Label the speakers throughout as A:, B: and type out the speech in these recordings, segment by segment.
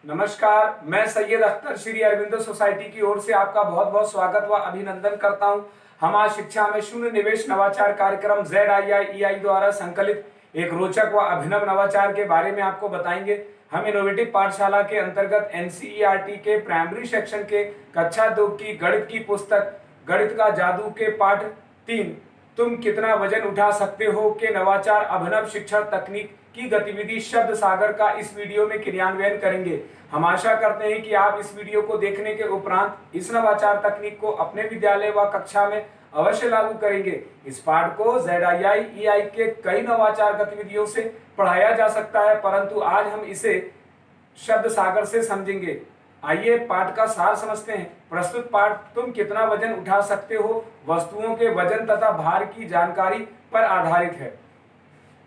A: नमस्कार, मैं सैयद अख्तर श्री अरविंदो सोसाइटी की ओर से आपका बहुत बहुत स्वागत व अभिनंदन करता हूं। हम आज शिक्षा में शून्य निवेश नवाचार कार्यक्रम ZII द्वारा संकलित एक रोचक व अभिनव नवाचार के बारे में आपको बताएंगे। हम इनोवेटिव पाठशाला के अंतर्गत NCERT के प्राइमरी सेक्शन के कक्षा 2 की गणित की पुस्तक गणित का जादू के पाठ 3 तुम कितना वजन उठा सकते हो के नवाचार अभिनव शिक्षण तकनीक की गतिविधि शब्द सागर का इस वीडियो में क्रियान्वयन करेंगे। हम आशा करते हैं कि आप इस वीडियो को देखने के उपरांत इस नवाचार तकनीक को अपने विद्यालय व कक्षा में अवश्य लागू करेंगे। इस पाठ को ZII के कई नवाचार गतिविधियों से पढ़ाया जा सकता है, परंतु आज हम इसे शब्द सागर से समझेंगे। आइए पाठ का सार समझते हैं। प्रस्तुत पाठ तुम कितना वजन उठा सकते हो वस्तुओं के वजन तथा भार की जानकारी पर आधारित है।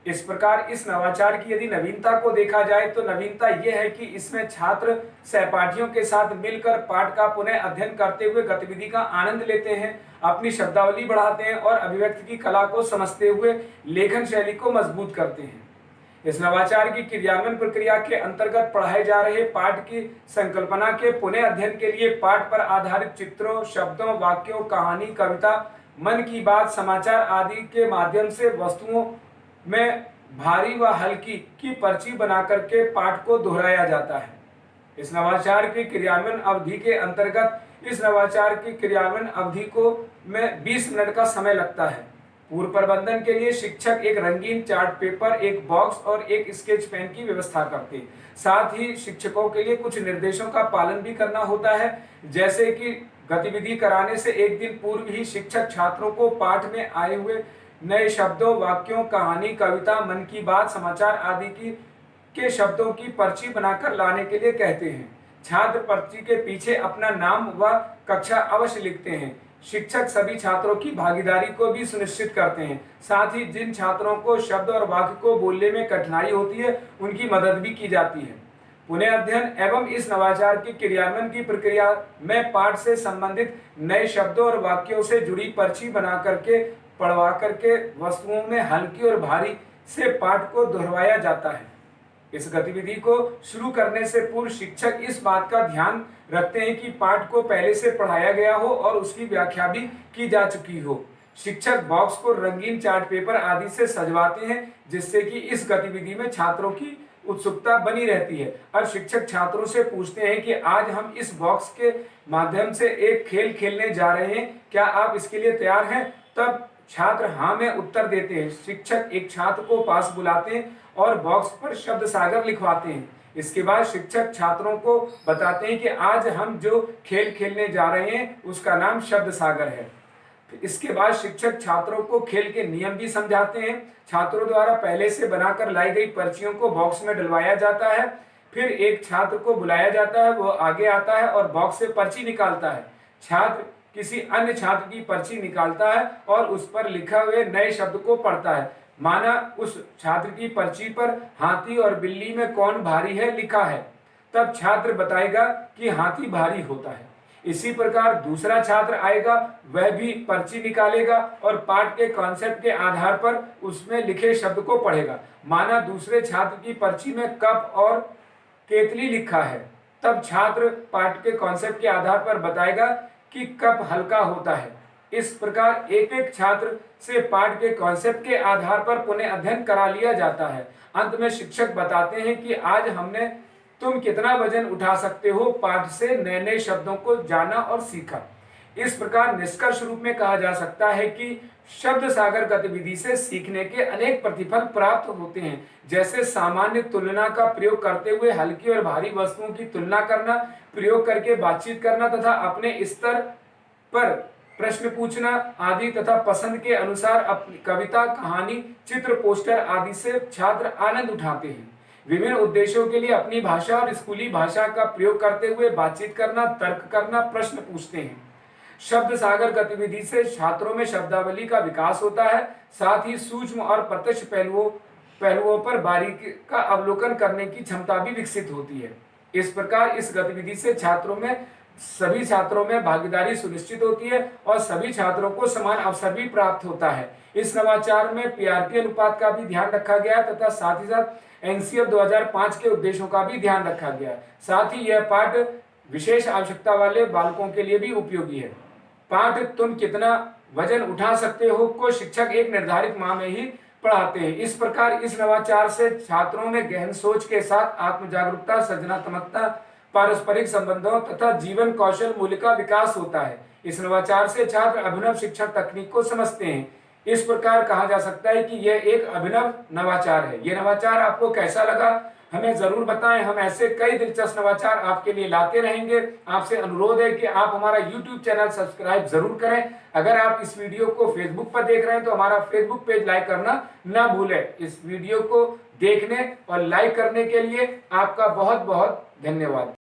A: इस प्रकार इस नवाचार की यदि नवीनता को देखा जाए तो नवीनता यह है कि इसमें छात्र सहपाठियों के साथ मिलकर पाठ का पुनः अध्ययन करते हुए गतिविधि का आनंद लेते हैं, अपनी शब्दावली बढ़ाते हैं और अभिव्यक्ति की कला को समझते हुए लेखन शैली को मजबूत करते हैं। इस नवाचार की क्रियान्वयन प्रक्रिया के अंतर्गत पढ़ाए जा रहे पाठ की संकल्पना के पुनः अध्ययन के लिए पाठ पर आधारित चित्रों, शब्दों, वाक्यों, कहानी, कविता, मन की बात, समाचार आदि के माध्यम से वस्तुओं में भारी व हल्की की पर्ची बनाकर के पाठ को दोहराया जाता है। इस नवाचार की क्रियान्वयन अवधि के अंतर्गत इस नवाचार की क्रियान्वयन अवधि को में 20 मिनट का समय लगता है। पूर्व प्रबंधन के लिए शिक्षक एक रंगीन चार्ट पेपर, एक बॉक्स और एक स्केच पेन की व्यवस्था करते हैं। साथ ही शिक्षकों के लिए कुछ निर्देशों का पालन भी करना होता है, जैसे कि गतिविधि कराने से एक दिन पूर्व ही शिक्षक छात्रों को पाठ में आए हुए नए शब्दों, वाक्यों, कहानी, कविता, मन की बात, समाचार आदि के शब्दों की पर्ची बनाकर लाने के लिए कहते हैं। छात्र पर्ची के पीछे अपना नाम व कक्षा अवश्य लिखते हैं। शिक्षक सभी छात्रों की भागीदारी को भी सुनिश्चित करते हैं। साथ ही जिन छात्रों को शब्द और वाक्य को बोलने में कठिनाई होती है उनकी मदद भी की जाती है। पुनः अध्ययन एवं इस नवाचार की क्रियान्वयन की प्रक्रिया में पाठ से संबंधित नए शब्दों और वाक्यों से जुड़ी पर्ची बना करके पढ़वा करके वस्तुओं में हल्की और भारी से पाठ को दोहराया जाता है। इस गतिविधि को शुरू करने से पूर्व शिक्षक इस बात का ध्यान रखते हैं कि पाठ को पहले से पढ़ाया गया हो और उसकी व्याख्या भी की जा चुकी हो। शिक्षक बॉक्स को रंगीन चार्ट पेपर आदि से सजवाते हैं, जिससे कि इस गतिविधि में छात्रों की उत्सुकता बनी रहती है। अब शिक्षक छात्रों से पूछते हैं कि आज हम इस बॉक्स के माध्यम से एक खेल खेलने जा रहे हैं, क्या आप इसके लिए तैयार हैं? तब छात्र हाँ में उत्तर देते हैं। शिक्षक एक छात्र को पास बुलाते हैं और बॉक्स पर शब्द सागर लिखवाते हैं। इसके बाद शिक्षक छात्रों को बताते हैं कि आज हम जो खेल खेलने जा रहे हैं उसका नाम शब्द सागर है। इसके बाद शिक्षक छात्रों को खेल के नियम भी समझाते हैं। छात्रों द्वारा पहले से बनाकर लाई गई पर्चियों को बॉक्स में डलवाया जाता है। फिर एक छात्र को बुलाया जाता है, वो आगे आता है और बॉक्स से पर्ची निकालता है। छात्र किसी अन्य छात्र की पर्ची निकालता है और उस पर लिखे हुए नए शब्द को पढ़ता है। माना उस छात्र की पर्ची पर हाथी और बिल्ली में कौन भारी है लिखा है, तब छात्र बताएगा कि हाथी भारी होता है। इसी प्रकार दूसरा छात्र आएगा, वह भी पर्ची निकालेगा और पाठ के कॉन्सेप्ट के आधार पर उसमें लिखे शब्द को पढ़ेगा। माना दूसरे छात्र की पर्ची में कप और केतली लिखा है, तब छात्र पाठ के कॉन्सेप्ट के आधार पर बताएगा कि कप हल्का होता है। इस प्रकार एक एक छात्र से पाठ के कॉन्सेप्ट के आधार पर पुनः अध्ययन करा लिया जाता है। अंत में शिक्षक बताते हैं कि आज हमने तुम कितना वजन उठा सकते हो पाठ से नए नए शब्दों को जाना और सीखा। इस प्रकार निष्कर्ष रूप में कहा जा सकता है कि शब्द सागर गतिविधि से सीखने के अनेक प्रतिफल प्राप्त होते हैं, जैसे सामान्य तुलना का प्रयोग करते हुए हल्की और भारी वस्तुओं की तुलना करना, प्रयोग करके बातचीत करना तथा अपने स्तर पर प्रश्न पूछना आदि तथा पसंद के अनुसार अपनी कविता, कहानी, चित्र, पोस्टर आदि से छात्र आनंद उठाते हैं। विभिन्न उद्देश्यों के लिए अपनी भाषा और स्कूली भाषा का प्रयोग करते हुए बातचीत करना, तर्क करना, प्रश्न पूछते हैं। शब्द सागर गतिविधि से छात्रों में शब्दावली का विकास होता है, साथ ही सूक्ष्म और प्रत्यक्ष पहलुओं पर बारीकी का अवलोकन करने की क्षमता भी विकसित होती है। इस प्रकार इस गतिविधि से सभी छात्रों में भागीदारी सुनिश्चित होती है और सभी छात्रों को समान अवसर भी प्राप्त होता है। इस नवाचार में पीआरटी अनुपात का भी ध्यान रखा गया तथा साथ ही साथ एनसीएफ 2005 के उद्देश्यों का भी ध्यान रखा गया है। साथ ही यह पाठ विशेष आवश्यकता वाले बालकों के लिए भी उपयोगी है। पाठ तुम कितना वजन उठा सकते हो को शिक्षक एक निर्धारित माह में ही पढ़ाते हैं। इस प्रकार इस नवाचार से छात्रों में गहन सोच के साथ आत्म जागरूकता, सृजनात्मकता, पारस्परिक संबंधों तथा जीवन कौशल मूल्य का विकास होता है। इस नवाचार से छात्र अभिनव शिक्षण तकनीक को समझते हैं। इस प्रकार कहा जा सकता है कि यह एक अभिनव नवाचार है। यह नवाचार आपको कैसा लगा हमें जरूर बताएं। हम ऐसे कई दिलचस्प नवाचार आपके लिए लाते रहेंगे। आपसे अनुरोध है कि आप हमारा YouTube चैनल सब्सक्राइब जरूर करें। अगर आप इस वीडियो को फेसबुक पर देख रहे हैं तो हमारा फेसबुक पेज लाइक करना ना भूलें। इस वीडियो को देखने और लाइक करने के लिए आपका बहुत बहुत धन्यवाद।